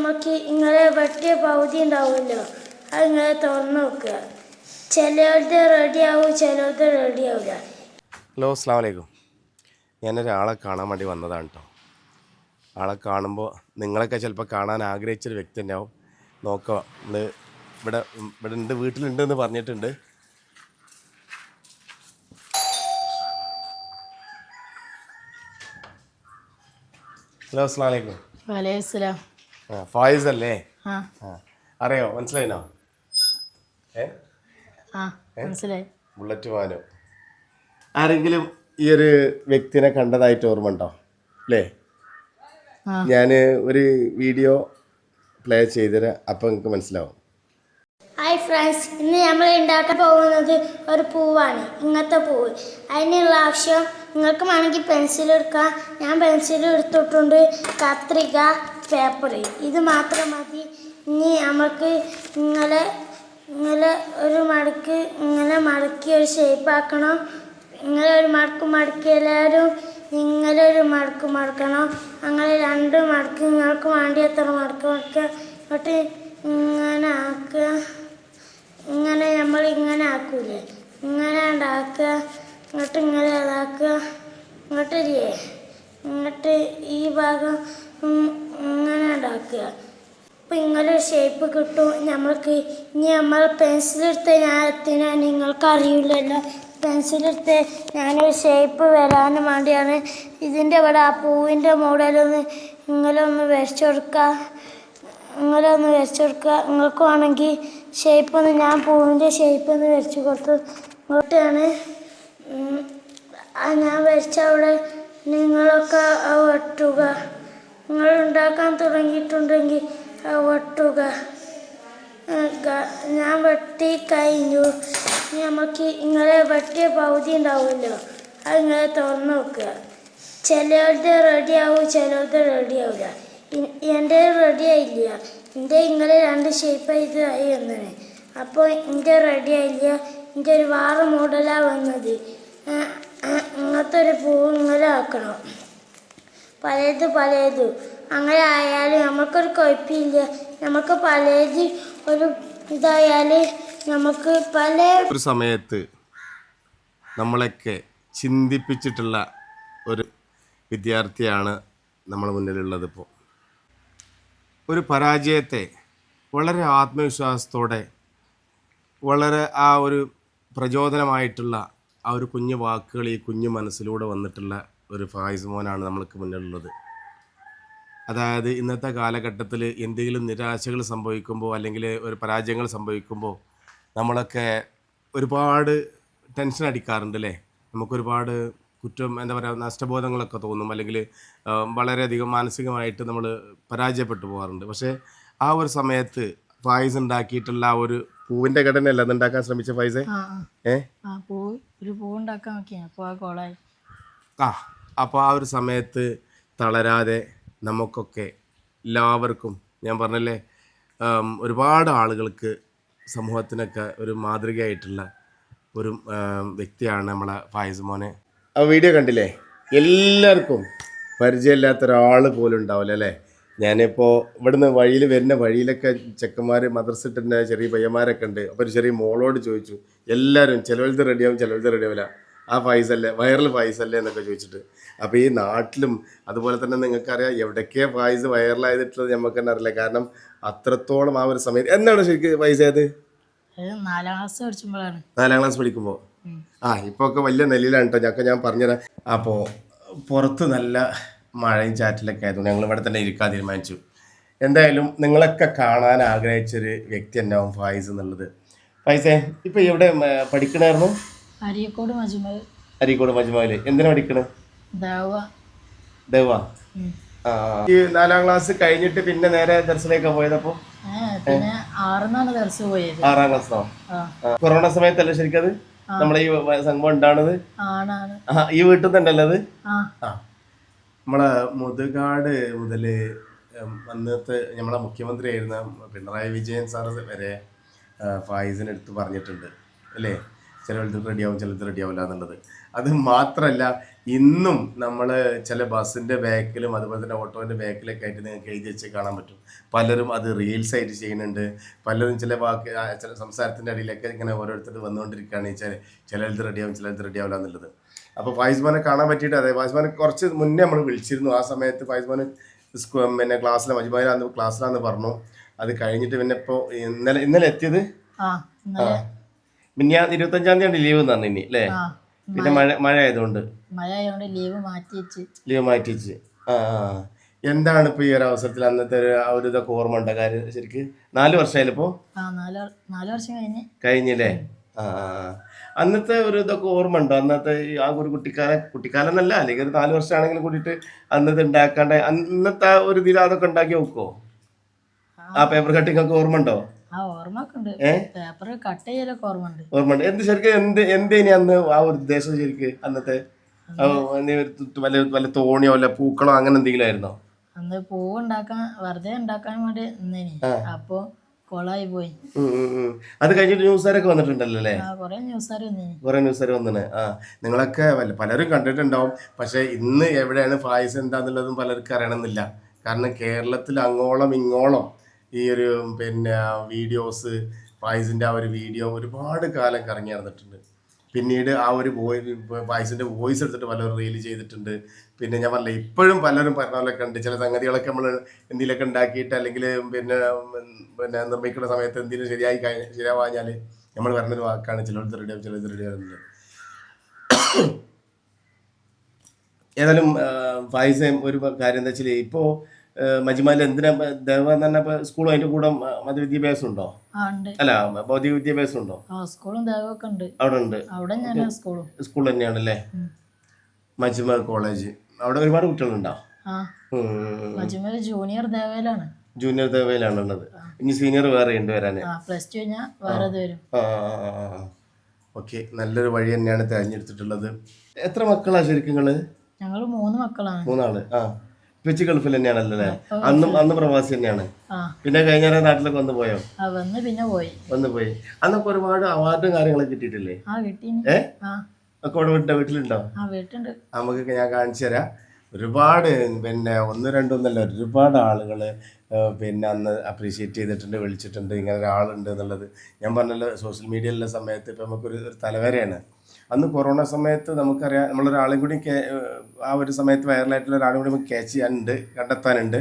നമുക്ക് ഇങ്ങനെ വെട്ടിയ പകുതി ഉണ്ടാവുമല്ലോ, അത് ഇങ്ങനെ തുറന്ന് നോക്കുക. ചിലവരുടെ റെഡിയാവും, ചിലവരുടെ റെഡിയാവില്ല. ഹലോ, അസ്സലാമു അലൈക്കും. ഞാനൊരാളെ കാണാൻ വേണ്ടി വന്നതാണ് കേട്ടോ. ആളെ കാണുമ്പോൾ നിങ്ങളൊക്കെ ചിലപ്പോൾ കാണാൻ ആഗ്രഹിച്ചൊരു വ്യക്തി തന്നെയാവും. നോക്കാം, ഇവിടെ ഉണ്ട്, വീട്ടിലുണ്ടെന്ന് പറഞ്ഞിട്ടുണ്ട്. ഹലോ, അസ്സലാമു അലൈക്കും. വലൈക്കുസ്സലാം. ഫായിസ് അല്ലേ? ആ, അറിയോ, മനസ്സിലായിനോ? മനസ്സിലായി. ബുള്ളറ്റ് മാനോ. ആരെങ്കിലും ഈ ഒരു വ്യക്തിനെ കണ്ടതായിട്ട് ഓർമ്മ ഉണ്ടോ? അല്ലേ? ഞാൻ ഒരു വീഡിയോ പ്ലേ ചെയ്തുതരാം, അപ്പം നിങ്ങൾക്ക് മനസ്സിലാവും. ഹായ് ഫ്രണ്ട്സ്, ഇന്ന് നമ്മൾ ഉണ്ടാക്കാൻ പോകുന്നത് ഒരു പൂവാണ്. ഇങ്ങനത്തെ പൂവ്. അതിനുള്ള ആവശ്യം നിങ്ങൾക്ക് വേണമെങ്കിൽ പെൻസിൽ എടുക്കാം. ഞാൻ പെൻസിൽ എടുത്തിട്ടുണ്ട്, കത്രിക, പേപ്പർ, ഇത് മാത്രം മതി. ഇനി നമുക്ക് ഇങ്ങനെ ഒരു മടക്ക് ഇങ്ങനെ മടക്കി ഒരു ഷേപ്പ് ആക്കണം. ഇങ്ങനെ ഒരു മടക്കി എല്ലാവരും ഇങ്ങനെ ഒരു മടക്കണം. അങ്ങനെ രണ്ട് മടക്ക് നിങ്ങൾക്ക് വേണ്ടി എത്ര മടക്കുക, എന്നിട്ട് ഇങ്ങനെ ആക്കുക. ഇങ്ങനെ നമ്മൾ ഇങ്ങനെ ആക്കൂലേ, ഇങ്ങനെ ഉണ്ടാക്കുക. ഇങ്ങോട്ട് ഇങ്ങനെ ഇതാക്കുക. ഇങ്ങോട്ട് ഈ ഭാഗം ഇങ്ങനെ ഉണ്ടാക്കുക. അപ്പം ഇങ്ങനെ ഒരു ഷേപ്പ് കിട്ടും നമ്മൾക്ക്. ഇനി നമ്മൾ പെൻസിലെടുത്ത് ഞാൻ എത്തിനാ നിങ്ങൾക്ക് അറിയില്ലല്ലോ. പെൻസിലെടുത്ത് ഞാനൊരു ഷേപ്പ് വരാനും വേണ്ടിയാണ്. ഇതിൻ്റെ ഇവിടെ ആ പൂവിൻ്റെ മോഡലൊന്ന് ഇങ്ങനെ ഒന്ന് വരച്ചു കൊടുക്കുക. നിങ്ങൾക്ക് വേണമെങ്കിൽ ഷേപ്പൊന്ന്, ഞാൻ പൂവിൻ്റെ ഷേപ്പ് ഒന്ന് വരച്ച് കൊടുത്തു. ഇങ്ങോട്ടാണ് ഞാൻ വരച്ച അവിടെ നിങ്ങളൊക്കെ വെട്ടുക. നിങ്ങൾ ഉണ്ടാക്കാൻ തുടങ്ങിയിട്ടുണ്ടെങ്കിൽ വെട്ടുക. ഞാൻ വെട്ടി കഴിഞ്ഞു. നമുക്ക് ഇങ്ങനെ വെട്ടിയ പകുതി ഉണ്ടാവുമല്ലോ, അത് ഇങ്ങനെ തുറന്ന് നോക്കുക. ചിലവരുടെ റെഡിയാവും, ചിലവരുടെ റെഡിയാവില്ല. എൻ്റെ റെഡി ആയില്ല. എൻ്റെ ഇങ്ങനെ രണ്ട് ഷേപ്പായി ഇത് ആയി വന്നത്. അപ്പോൾ എൻ്റെ റെഡി ആയില്ല. എൻ്റെ ഒരു വേറെ മോഡലാണ് വന്നത്. ഇങ്ങനത്തെ ഒരു പൂവ് ഇങ്ങനെ ആക്കണം. പലതും അങ്ങനെ ആയാലും നമുക്കൊരു കുഴപ്പമില്ല. നമുക്ക് പലത് ഒരു ഇതായാൽ നമുക്ക് പല ഒരു സമയത്ത് നമ്മളൊക്കെ ചിന്തിപ്പിച്ചിട്ടുള്ള ഒരു വിദ്യാർത്ഥിയാണ് നമ്മുടെ മുന്നിലുള്ളത്. ഇപ്പോൾ ഒരു പരാജയത്തെ വളരെ ആത്മവിശ്വാസത്തോടെ, വളരെ ആ ഒരു പ്രചോദനമായിട്ടുള്ള ആ ഒരു കുഞ്ഞു വാക്കുകൾ ഈ കുഞ്ഞു മനസ്സിലൂടെ വന്നിട്ടുള്ള ഒരു ഫായിസ് മോനാണ് നമ്മൾക്ക് മുന്നിലുള്ളത്. അതായത് ഇന്നത്തെ കാലഘട്ടത്തിൽ എന്തെങ്കിലും നിരാശകൾ സംഭവിക്കുമ്പോൾ, അല്ലെങ്കിൽ ഒരു പരാജയങ്ങൾ സംഭവിക്കുമ്പോൾ നമ്മളൊക്കെ ഒരുപാട് ടെൻഷൻ അടിക്കാറുണ്ട് അല്ലേ? നമുക്കൊരുപാട് എന്താ പറയുക, നഷ്ടബോധങ്ങളൊക്കെ തോന്നും, അല്ലെങ്കിൽ വളരെയധികം മാനസികമായിട്ട് നമ്മൾ പരാജയപ്പെട്ടു പോകാറുണ്ട്. പക്ഷേ ആ ഒരു സമയത്ത് ഫായിസ് ഉണ്ടാക്കിയിട്ടുള്ള ആ ഒരു പൂവിൻ്റെ ഘടനയല്ല അത് ഉണ്ടാക്കാൻ ശ്രമിച്ച ഫായിസെ. ഒരു പൂവുണ്ടാക്കാൻ നോക്കിയാ കോളായി. അപ്പോൾ ആ ഒരു സമയത്ത് തളരാതെ നമുക്കൊക്കെ എല്ലാവർക്കും, ഞാൻ പറഞ്ഞല്ലേ, ഒരുപാട് ആളുകൾക്ക്, സമൂഹത്തിനൊക്കെ ഒരു മാതൃകയായിട്ടുള്ള ഒരു വ്യക്തിയാണ് നമ്മളെ ഫായിസ് മോനെ. ആ വീഡിയോ കണ്ടില്ലേ? എല്ലാവർക്കും പരിചയമില്ലാത്ത ഒരാൾ പോലും ഉണ്ടാവില്ല അല്ലേ? ഞാനിപ്പോൾ ഇവിടുന്ന് വരുന്ന വഴിയിലൊക്കെ ചെക്കന്മാർ മദ്രസിട്ടിൻ്റെ ചെറിയ പയ്യന്മാരൊക്കെ ഉണ്ട്. അപ്പോൾ ഒരു ചെറിയ മോളോട് ചോദിച്ചു. എല്ലാവരും ചിലവരുടെ റെഡിയാവും, ചിലവരുടെ റെഡിയാവില്ല. ആ ഫായിസ് അല്ലേ, വൈറൽ ഫായിസ് അല്ലേ എന്നൊക്കെ ചോദിച്ചിട്ട്. അപ്പോൾ ഈ നാട്ടിലും അതുപോലെ തന്നെ നിങ്ങൾക്കറിയാം എവിടേക്കേ ഫായിസ് വൈറലായിട്ടുള്ളത് നമുക്ക് തന്നെ അറിയില്ല. കാരണം അത്രത്തോളം ആ ഒരു സമയത്ത്. എന്താണ് ശരിക്കും ഫായിസ് ആയത്? 4ാം ക്ലാസ് പഠിക്കുമ്പോൾ. ഇപ്പോൾ ഒക്കെ വലിയ നെല്ലിലാണ് കേട്ടോ. ഞാൻ പറഞ്ഞുതരാം. അപ്പോൾ പുറത്ത് നല്ല മഴയും ചാറ്റിലൊക്കെ ആയതുകൊണ്ട് ഞങ്ങൾ ഇവിടെ തന്നെ ഇരിക്കാൻ തീരുമാനിച്ചു. എന്തായാലും നിങ്ങളൊക്കെ കാണാൻ ആഗ്രഹിച്ചൊരു വ്യക്തി തന്നെയാവും ഫായിസ് എന്നുള്ളത്. ഫായിസേ, ഇപ്പോൾ എവിടെ പഠിക്കണമായിരുന്നു? അരീക്കോട് മജ്മയിൽ. എന്തിനാ പഠിക്കണേ? ദവ. ഈ 4ാം ക്ലാസ് കഴിഞ്ഞിട്ട് പിന്നെ നേരെ ദർശനമൊക്കെ പോയതപ്പോ? പിന്നെ 6ാണ് ദർശനം പോയത്. 6ാം ക്ലാസ്സിനോ? കൊറോണ സമയത്തല്ലേ ശരിക്കും അത് നമ്മളെ ഈ സംഭവം ഉണ്ടാണത്? ഈ വീട്ടിൽ തന്നെ അല്ലേ അത്? നമ്മളെ മുതുകാട് മുതല് അന്നത്തെ നമ്മളെ മുഖ്യമന്ത്രി ആയിരുന്ന പിണറായി വിജയൻ സാർ വരെ ഫായിസിനെ എടുത്ത് പറഞ്ഞിട്ടുണ്ട് അല്ലേ? ചിലവർക്ക് റെഡിയാവും, ചിലർക്ക് റെഡിയാവില്ല എന്നുള്ളത്. അത് മാത്രമല്ല, ഇന്നും നമ്മൾ ചില ബസ്സിൻ്റെ ബാക്കിലും അതുപോലെ തന്നെ ഓട്ടോൻ്റെ ബാക്കിലൊക്കെ ആയിട്ട് നിങ്ങൾക്ക് എഴുതി വെച്ച് കാണാൻ പറ്റും. പലരും അത് റീൽസ് ആയിട്ട് ചെയ്യുന്നുണ്ട്. പലരും ചില ചില സംസാരത്തിൻ്റെ അടിയിലൊക്കെ ഇങ്ങനെ ഓരോരുത്തർ വന്നുകൊണ്ടിരിക്കുകയാണ്. ചിലത് റെഡിയാവും ചിലത് റെഡിയാവില്ല എന്നുള്ളത്. അപ്പോൾ ഫായിസ്മാനെ കാണാൻ പറ്റിയിട്ട് അതെ ഫായിസ്മാനെ കുറച്ച് മുന്നേ നമ്മൾ വിളിച്ചിരുന്നു. ആ സമയത്ത് ഫായിസ്മാൻ പിന്നെ മജുമായിലാന്ന് ക്ലാസ്സിലാന്ന് പറഞ്ഞു. അത് കഴിഞ്ഞിട്ട് പിന്നെ ഇപ്പോൾ ഇന്നലെ എത്തിയത് പിന്നെ 25-ാം തീയതി ലീവ് തന്നു ഇനി അല്ലേ? പിന്നെ മഴ ആയതുകൊണ്ട് ലീവ് മാറ്റി വെച്ച്. എന്താണ് ഇപ്പൊ ഈ ഒരു അവസരത്തിൽ അന്നത്തെ ഒരു ഇതൊക്കെ ഓർമ്മ ഉണ്ടോ കാര്യം? ശരിക്ക് 4 വർഷമായാലും ഇപ്പോ 4 വർഷം കഴിഞ്ഞില്ലേ? അന്നത്തെ ഒരു ഇതൊക്കെ ഓർമ്മ ഉണ്ടോ? അന്നത്തെ ആ ഒരു കുട്ടിക്കാലം എന്നല്ല, അല്ലെങ്കിൽ ഒരു 4 വർഷമാണെങ്കിലും കൂടിയിട്ട് അന്നത്തെ ഉണ്ടാക്കാണ്ട് അന്നത്തെ ഒരു ഇതിൽ അതൊക്കെ ഉണ്ടാക്കി നോക്കോ? ആ പേപ്പർ കട്ടിങ് ഒക്കെ ഓർമ്മ ഉണ്ടോ? പേപ്പർ കട്ട് ചെയ്യലൊക്കെ ഓർമ്മയുണ്ട്. എന്ത് ശരിക്കും എന്തേനി അന്ന് ആ ഒരു ഉദ്ദേശം ശരിക്ക്? അന്നത്തെ വല്ല തോണിയോ വല്ല പൂക്കളോ അങ്ങനെ എന്തെങ്കിലും ആയിരുന്നോ? അന്ന് വെറുതെ ഉണ്ടാക്കാൻ വേണ്ടി അപ്പൊ കൊളായി പോയി. അത് കഴിഞ്ഞിട്ട് ന്യൂസുകാരൊക്കെ വന്നിട്ടുണ്ടല്ലോ അല്ലേ? കൊറേ ന്യൂസുകാർ വന്നിന്. നിങ്ങളൊക്കെ പലരും കണ്ടിട്ടുണ്ടാവും. പക്ഷെ ഇന്ന് എവിടെയാണ് ഫായിസ് എന്താന്നുള്ളതും പലർക്കും അറിയണമെന്നില്ല. കാരണം കേരളത്തിൽ അങ്ങോളം ഇങ്ങോളം ഈ ഒരു പിന്നെ വീഡിയോസ് ഫായിസിൻ്റെ ആ ഒരു വീഡിയോ ഒരുപാട് കാലം കറങ്ങി നടന്നിട്ടുണ്ട്. പിന്നീട് ആ ഒരു ഫായിസിൻ്റെ വോയിസ് എടുത്തിട്ട് പലരും റീൽ ചെയ്തിട്ടുണ്ട്. പിന്നെ ഞാൻ പറഞ്ഞില്ല, ഇപ്പോഴും പലരും പറഞ്ഞ പോലൊക്കെ ഉണ്ട്. ചില സംഗതികളൊക്കെ നമ്മൾ എന്തെങ്കിലുമൊക്കെ ഉണ്ടാക്കിയിട്ട് അല്ലെങ്കിൽ പിന്നെ നിർമ്മിക്കുന്ന സമയത്ത് എന്തെങ്കിലും ശരിയാവാഞ്ഞാൽ നമ്മൾ പറഞ്ഞൊരു വാക്കാണ് ചിലത് റെഡിയാവും ചിലത് റെഡിയാവുന്നത്. ഏതായാലും ഫായിസ് ഒരു കാര്യം എന്താ വെച്ചാൽ ഇപ്പോൾ മജ്മയിൽ എന്തിനാ ദേവ തന്നെ സ്കൂളും അതിന്റെ കൂടെ മതവിദ്യാഭ്യാസം ഉണ്ടോ? അല്ല ഭൗതിക വിദ്യാഭ്യാസം ഉണ്ടോ? അവിടെ ഉണ്ട്. സ്കൂൾ തന്നെയാണല്ലേ? മജ്മ കോളേജ്. അവിടെ ഒരുപാട് കുട്ടികളുണ്ടോ? ജൂനിയർ ദേവയിലാണ് ഉള്ളത്. ഇനി സീനിയർ വേറെ ഉണ്ട് വരാന്. ഓക്കെ, നല്ലൊരു വഴി തന്നെയാണ് തെരഞ്ഞെടുത്തിട്ടുള്ളത്. എത്ര മക്കളാ ശരിക്കും നിങ്ങള്? ഞങ്ങള് 3 മക്കളാണ്. 3 ആള്. വെച്ച് ഗൾഫിൽ തന്നെയാണല്ലേ? അന്ന് പ്രവാസി തന്നെയാണ്. പിന്നെ കഴിഞ്ഞ നാട്ടിലൊക്കെ വന്ന് പോയോ? വന്ന് പോയി. അന്നൊക്കെ ഒരുപാട് അവാർഡും കാര്യങ്ങളൊക്കെ കിട്ടിയിട്ടില്ലേ? ഒക്കെ ഇവിടെ വീട്ടിലുണ്ടോ? നമുക്കൊക്കെ ഞാൻ കാണിച്ചു തരാം. ഒരുപാട് പിന്നെ 1-2 ഒന്നല്ല, ഒരുപാട് ആളുകൾ പിന്നെ അന്ന് അപ്രീഷിയേറ്റ് ചെയ്തിട്ടുണ്ട്, വിളിച്ചിട്ടുണ്ട്, ഇങ്ങനെ ഒരാളുണ്ട് എന്നുള്ളത്. ഞാൻ പറഞ്ഞല്ലോ, സോഷ്യൽ മീഡിയയിലുള്ള സമയത്ത് ഇപ്പം നമുക്കൊരു തലവരെയാണ്. അന്ന് കൊറോണ സമയത്ത് നമുക്കറിയാം, നമ്മളൊരാളും കൂടി ആ ഒരു സമയത്ത് വൈറലായിട്ടുള്ള ഒരാളും കൂടി നമുക്ക് ക്യാച്ച് ചെയ്യാനുണ്ട്, കണ്ടെത്താനുണ്ട്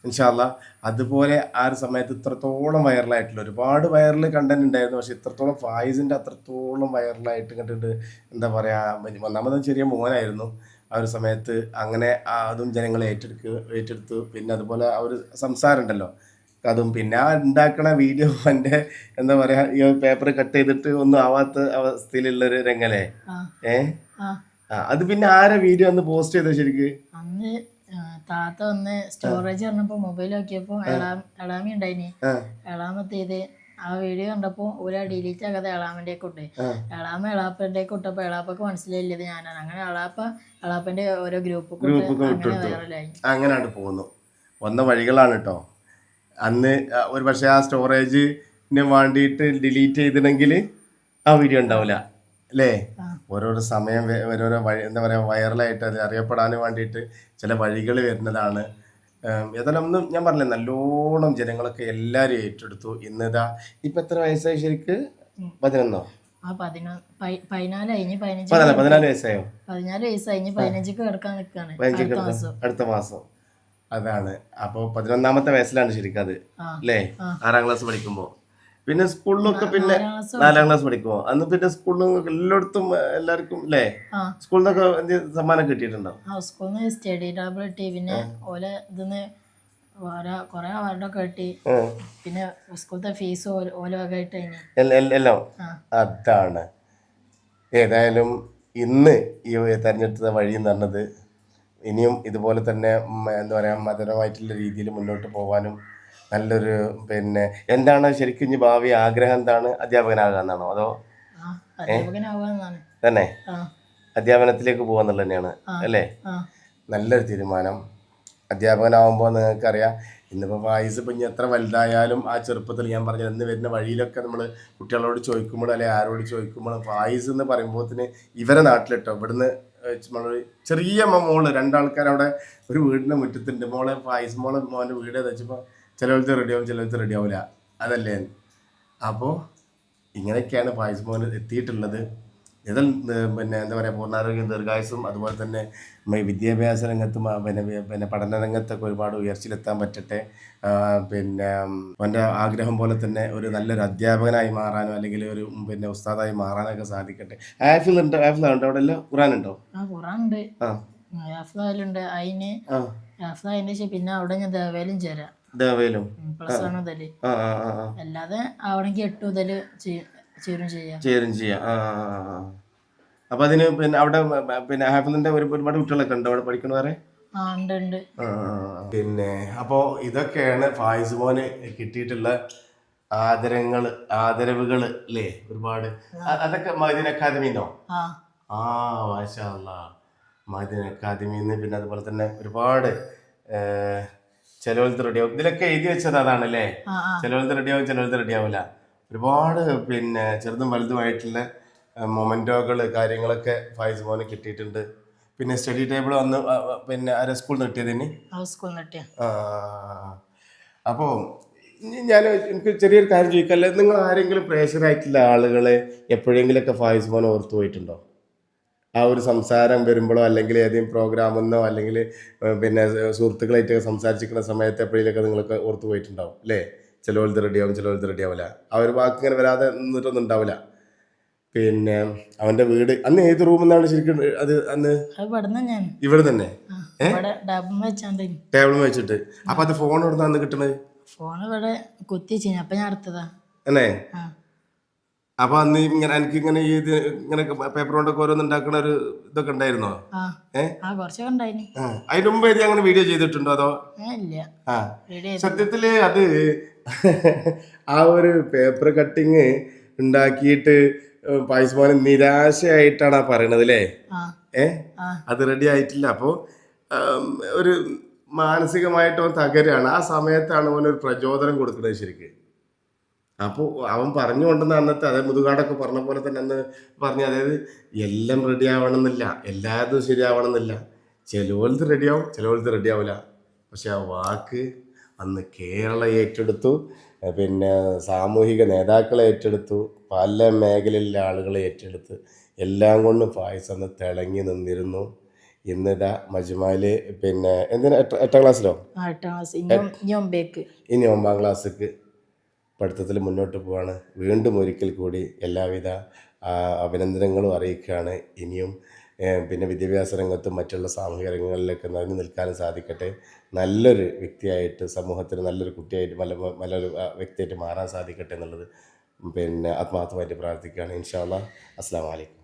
ഇൻഷാ അല്ലാ. അതുപോലെ ആ ഒരു സമയത്ത് ഇത്രത്തോളം വൈറലായിട്ടുള്ള ഒരുപാട് വൈറൽ കണ്ടന്റ് ഉണ്ടായിരുന്നു. പക്ഷെ ഇത്രത്തോളം ഫായിസിൻ്റെ അത്രത്തോളം വൈറലായിട്ട് കണ്ടിട്ട് എന്താ പറയുക, ഒന്നാമത് ചെറിയ മോനായിരുന്നു ആ ഒരു സമയത്ത്. അങ്ങനെ അതും ജനങ്ങൾ ഏറ്റെടുത്തു. പിന്നെ അതുപോലെ ആ ഒരു സംസാരം ഉണ്ടല്ലോ അതും, പിന്നെ ആ ഉണ്ടാക്കണ വീഡിയോ എൻ്റെ എന്താ പറയുക, ഈ പേപ്പർ കട്ട് ചെയ്തിട്ട് ഒന്നും ആവാത്ത അവസ്ഥയിലുള്ളൊരു രംഗല്ലേ? അത് പിന്നെ ആരെ വീഡിയോ അന്ന് പോസ്റ്റ് ചെയ്തത് ശരിക്ക്? അന്ന് താത്ത വന്ന് സ്റ്റോറേജ് പറഞ്ഞപ്പോ മൊബൈൽ നോക്കിയപ്പോ എളാമി ഉണ്ടായിനി. എളാമത്തേത് ആ വീഡിയോ കണ്ടപ്പോ ഡിലീറ്റ് ആകാതെ എളാമന്റെ കൊണ്ട് എളാപ്പന്റെ ഇട്ടപ്പോ എളാപ്പക്ക് മനസ്സിലായില്ല ഇത് ഞാനാണ്. അങ്ങനെ എളാപ്പന്റെ ഓരോ ഗ്രൂപ്പ് അങ്ങനെയാണ് പോകുന്നു. വന്ന വഴികളാണ് കേട്ടോ. അന്ന് ഒരു പക്ഷേ ആ സ്റ്റോറേജിന് വേണ്ടിയിട്ട് ഡിലീറ്റ് ചെയ്തിട്ടുണ്ടെങ്കിൽ ആ വീഡിയോ ഉണ്ടാവില്ല അല്ലേ? ഓരോരോ സമയം ഓരോരോ എന്താ പറയുക, വൈറലായിട്ട് അത് അറിയപ്പെടാൻ വേണ്ടിയിട്ട് ചില വഴികൾ വരുന്നതാണ്. ഏതായാലും ഒന്നും ഞാൻ പറഞ്ഞില്ലേ, നല്ലോണം ജനങ്ങളൊക്കെ എല്ലാവരും ഏറ്റെടുത്തു. ഇന്നിതാ ഇപ്പം എത്ര വയസ്സായി ശരിക്ക്? 11 14 വയസ്സായോ? 14 വയസ്സായി. 15 കിടക്കാൻ നിൽക്കാണ് അടുത്ത മാസം. അതാണ്. അപ്പോൾ 11ാമത്തെ വയസ്സിലാണ് ശരിക്കും അത് അല്ലേ? 6ാം ക്ലാസ് പഠിക്കുമ്പോൾ. പിന്നെ സ്കൂളിലൊക്കെ പിന്നെ 4ാം ക്ലാസ് പഠിക്കുമോ? അന്ന് പിന്നെ സ്കൂളിൽ എല്ലായിടത്തും എല്ലാവർക്കും അല്ലേ? സ്കൂളിൽ നിന്നൊക്കെ സമ്മാനം കിട്ടിയിട്ടുണ്ടോ? സ്കൂളിൽ നിന്ന് സ്റ്റഡി ടേബിൾ കിട്ടി. പിന്നെ ഓലെ ഇതിന്ന് കൊറേ അവാർഡൊക്കെ കിട്ടി. പിന്നെ സ്കൂളത്തെ ഫീസ് ഓല വകയായിട്ട് എല്ലാം. അതാണ്. ഏതായാലും ഇന്ന് ഈ തെരഞ്ഞെടുത്ത വഴി എന്ന് പറഞ്ഞത് ഇനിയും ഇതുപോലെ തന്നെ എന്താ പറയുക, മധുരമായിട്ടുള്ള രീതിയിൽ മുന്നോട്ട് പോകാനും നല്ലൊരു പിന്നെ എന്താണ് ശരിക്കും ഇനി ഭാവി ആഗ്രഹം എന്താണ്? അധ്യാപകനാകാന്നാണോ അതോ തന്നെ അധ്യാപനത്തിലേക്ക് പോകാന്നുള്ളത് തന്നെയാണ് അല്ലേ? നല്ലൊരു തീരുമാനം. അധ്യാപകനാകുമ്പോൾ നിങ്ങൾക്കറിയാം, ഇന്നിപ്പോൾ ഫായിസ് ഇപ്പം ഇനി എത്ര വലുതായാലും ആ ചെറുപ്പത്തിൽ ഞാൻ പറഞ്ഞത് എന്ന് വരുന്ന വഴിയിലൊക്കെ നമ്മൾ കുട്ടികളോട് ചോദിക്കുമ്പോൾ അല്ലെങ്കിൽ ആരോട് ചോദിക്കുമ്പോൾ ഫായിസ് എന്ന് പറയുമ്പോഴത്തിന് ഇവരെ നാട്ടിലിട്ടോ ഇവിടുന്ന് നമ്മളൊരു ചെറിയ മോള് രണ്ടാൾക്കാർ അവിടെ ഒരു വീടിൻ്റെ മുറ്റത്തുണ്ട്. മോളെ ഫായിസ് മോൻ്റെ വീട് വെച്ചപ്പോൾ ചിലവർക്ക് റെഡിയാവും, ചിലവർക്ക് റെഡിയാവില്ല. അതല്ലേ? അപ്പോൾ ഇങ്ങനെയൊക്കെയാണ് ഫായിസ് മോൻ എത്തിയിട്ടുള്ളത്. ഇതിൽ പിന്നെ എന്താ പറയുക, പൂർണ്ണാരോഗ്യം, ദീർഘായുസ്സും അതുപോലെ തന്നെ വിദ്യാഭ്യാസ രംഗത്തും പിന്നെ പഠന രംഗത്തൊക്കെ ഒരുപാട് ഉയർച്ചയിലെത്താൻ പറ്റട്ടെ. പിന്നെ അവൻ്റെ ആഗ്രഹം പോലെ തന്നെ ഒരു നല്ലൊരു അധ്യാപകനായി മാറാനോ അല്ലെങ്കിൽ ഒരു പിന്നെ ഉസ്താദായി മാറാനൊക്കെ സാധിക്കട്ടെ. ഹാഫിളുണ്ടോ അവിടെ എല്ലാം ഖുറാനുണ്ടോ? ഖുറാനുണ്ട്, ആ ഹാഫിളുണ്ട്. അതിന് പിന്നെ അവിടെ ഞാൻ ദേവേലും ചേരാം. ദേവേലും പ്ലസ് 1 മുതല്. അല്ലാതെ ആവണമെങ്കിൽ 8 മുതല് ചേരും ചെയ്യാം. അപ്പൊ അതിന് പിന്നെ അവിടെ പിന്നെ ഹാഫിളിന്റെ ഒരുപാട് കുട്ടികളൊക്കെ ഉണ്ട് അവിടെ പഠിക്കണ വേറെ. ഉണ്ട്. പിന്നെ അപ്പോ ഇതൊക്കെയാണ് ഫായിസ് മോന് കിട്ടിയിട്ടുള്ള ആദരവുകൾ അല്ലേ? ഒരുപാട്. അതൊക്കെ മദീന അക്കാദമിന്നോ? മാഷാ അല്ലാഹ്, മദീന അക്കാദമിന്ന്. പിന്നെ അതുപോലെ തന്നെ ഒരുപാട് ചിലവലത്ത് റെഡിയാവും. ഇതിലൊക്കെ എഴുതി വെച്ചത് അതാണല്ലേ? ചിലവലത്ത് റെഡിയാവും, ചിലവലത്ത് റെഡിയാവില്ല. ഒരുപാട് പിന്നെ ചെറുതും വലുതുമായിട്ടുള്ള മൊമെന്റോകൾ കാര്യങ്ങളൊക്കെ ഫായിസ് മോന് കിട്ടിയിട്ടുണ്ട്. പിന്നെ സ്റ്റഡി ടേബിൾ വന്ന് പിന്നെ ആരെ സ്കൂളിൽ നിന്ന് കിട്ടിയതിന്. അപ്പോൾ എനിക്ക് ചെറിയൊരു കാര്യം ചോദിക്കല്ലേ, നിങ്ങൾ ആരെങ്കിലും പ്രേഷറായിട്ടുള്ള ആളുകളെ എപ്പോഴെങ്കിലൊക്കെ ഫായിസ് മോൻ ഓർത്തു പോയിട്ടുണ്ടോ? ആ ഒരു സംസാരം വരുമ്പോഴോ അല്ലെങ്കിൽ ഏതെങ്കിലും പ്രോഗ്രാമെന്നോ അല്ലെങ്കിൽ പിന്നെ സുഹൃത്തുക്കളായിട്ടൊക്കെ സംസാരിച്ചിരിക്കുന്ന സമയത്ത് എപ്പോഴേലൊക്കെ നിങ്ങൾക്ക് ഓർത്തു പോയിട്ടുണ്ടാവും അല്ലേ? ചിലവലത്ത് റെഡിയാവും, ചിലവലത്ത് റെഡിയാവില്ല. ആ ഒരു വാക്ക് ഇങ്ങനെ വരാതെ നിന്നിട്ടൊന്നും ഉണ്ടാവില്ല. പിന്നെ അവന്റെ വീട് അന്ന് ഏത് റൂമിൽ നിന്നാണ് ശരിക്കും അത്? അന്ന് ഇവിടെ തന്നെ ടേബിൾ വെച്ചിട്ട്. അപ്പൊ അത് ഫോൺ എവിടെ അന്ന് കിട്ടണത്? അല്ലേ? അപ്പൊ അന്ന് ഇങ്ങനെ എനിക്ക് ഇങ്ങനെ ഇങ്ങനെ പേപ്പർ കൊണ്ടൊക്കെ ഓരോന്ന് ഉണ്ടാക്കണ ഒരു ഇതൊക്കെ ഉണ്ടായിരുന്നോ? അതിന് മുമ്പ് അങ്ങനെ വീഡിയോ ചെയ്തിട്ടുണ്ടോ അതോ? സത്യത്തില് അത് ആ ഒരു പേപ്പർ കട്ടിങ് ഉണ്ടാക്കിയിട്ട് ഫായിസ് മോന് നിരാശയായിട്ടാണ് ആ പറയണത് അല്ലേ? അത് റെഡി ആയിട്ടില്ല. അപ്പോൾ ഒരു മാനസികമായിട്ട് അവൻ തകരാണ്. ആ സമയത്താണ് അവനൊരു പ്രചോദനം കൊടുക്കുന്നത് ശരിക്ക്. അപ്പോൾ അവൻ പറഞ്ഞുകൊണ്ടെന്ന് അന്നത്തെ അതായത് മുതുകാടൊക്കെ പറഞ്ഞ പോലെ തന്നെ അന്ന് പറഞ്ഞ, അതായത് എല്ലാം റെഡി ആവണമെന്നില്ല, എല്ലാതും ശരിയാവണമെന്നില്ല. ചിലവലത്ത് റെഡിയാവും, ചിലവലത്ത് റെഡിയാവില്ല. പക്ഷെ ആ വാക്ക് അന്ന് കേരളം ഏറ്റെടുത്തു, പിന്നെ സാമൂഹിക നേതാക്കളെ ഏറ്റെടുത്തു, പല മേഖലയിലെ ആളുകളെ ഏറ്റെടുത്ത് എല്ലാം കൊണ്ടും ഫായിസ് അന്ന് തിളങ്ങി നിന്നിരുന്നു. ഇന്നിതാ മജ്മഅയിൽ പിന്നെ എന്തിനാ 8ാം ക്ലാസ്സിലോ? ഇനി 9ാം ക്ലാസ്സിക്ക് പഠിത്തത്തിൽ മുന്നോട്ട് പോവാണ്. വീണ്ടും ഒരിക്കൽ കൂടി എല്ലാവിധ അഭിനന്ദനങ്ങളും അറിയിക്കുകയാണ്. ഇനിയും പിന്നെ വിദ്യാഭ്യാസ രംഗത്തും മറ്റുള്ള സാമൂഹിക രംഗങ്ങളിലൊക്കെ നിറഞ്ഞു നിൽക്കാനും സാധിക്കട്ടെ. നല്ലൊരു വ്യക്തിയായിട്ട് സമൂഹത്തിന് നല്ലൊരു കുട്ടിയായിട്ട് നല്ലൊരു വ്യക്തിയായിട്ട് മാറാൻ സാധിക്കട്ടെ എന്നുള്ളത് പിന്നെ ആത്മാർത്ഥമായിട്ട് പ്രാർത്ഥിക്കുകയാണ്. ഇൻഷാ അല്ലാഹ്. അസ്സലാമു അലൈക്കും.